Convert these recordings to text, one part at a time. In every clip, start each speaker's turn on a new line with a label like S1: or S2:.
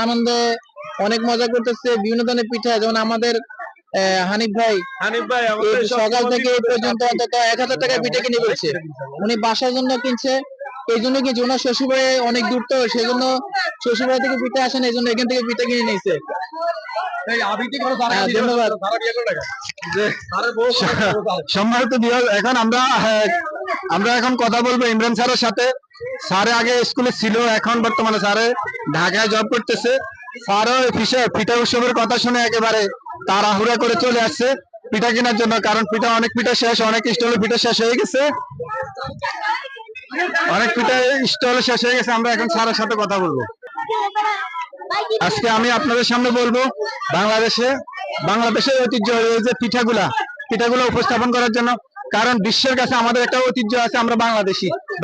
S1: আনন্দে অনেক মজা করতেছে, বিভিন্ন ধরনের পিঠা, যেমন আমাদের হানিফ ভাই এই সকাল থেকে এই পর্যন্ত অন্তত 1000 টাকা পিঠা কিনে ফেলছে। উনি বাসার জন্য কিনছে, এই জন্য কিনছে, ওনার শ্বশুরবাড়ি অনেক দূর, তো সেই জন্য শ্বশুরবাড়ি থেকে পিঠা আসেন, এই জন্য এখান থেকে পিঠা কিনে নিয়েছে। ধন্যবাদ।
S2: সম্মানিত বিভাগ, এখন আমরা এখন কথা বলবো ইমরান স্যারের সাথে। স্যার আগে স্কুলে ছিল, এখন বর্তমানে স্যারে ঢাকায় জব করতেছে। স্যারও পিঠা উৎসবের কথা শুনে একেবারে তাড়াহুড়া করে চলে আসছে পিঠা কেনার জন্য, কারণ অনেক পিঠা শেষ, অনেক স্টলে পিঠা শেষ হয়ে গেছে, অনেক পিঠা স্টল শেষ হয়ে গেছে। আমরা এখন স্যারের সাথে কথা বলবো। আজকে আমি আপনাদের সামনে বলবো বাংলাদেশের ঐতিহ্য যে পিঠাগুলা উপস্থাপন করার জন্য, কারণ বিশ্বের কাছে আমাদের একটা ঐতিহ্য আছে। আমরা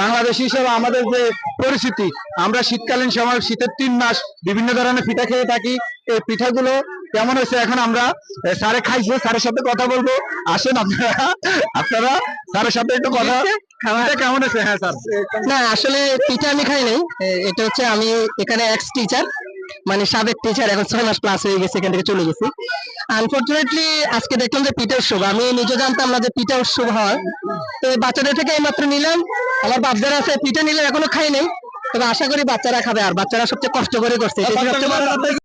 S2: বাংলাদেশি হিসেবে আমাদের যে পরিস্থিতি, আমরা শীতকালীন সময় শীতের 3 মাস বিভিন্ন ধরনের পিঠা খেয়ে থাকি। এই পিঠাগুলো কেমন হয়েছে এখন আমরা স্যারে খাইছে, স্যারের সাথে কথা বলবো। আসেন আপনারা স্যারের সাথে একটু কথা। কেমন হয়েছে? হ্যাঁ স্যার।
S1: না, আসলে পিঠা আমি খাই নাই, এটা হচ্ছে আমি এখানে এক্স টিচার, মানে সাবেক টিচার, এখন 6 মাস প্লাস হয়ে গেছে, এখান থেকে চলে গেছি। আনফরচুনেটলি আজকে দেখলাম যে পিঠা উৎসব, আমি নিজে জানতাম না যে পিঠা উৎসব হয়। তো বাচ্চাদের থেকে এইমাত্র নিলাম, আমার বাচ্চারা আছে, পিঠা নিলে এখনো খাই নাই, তবে আশা করি বাচ্চারা খাবে, আর বাচ্চারা সবচেয়ে কষ্ট করে করছে।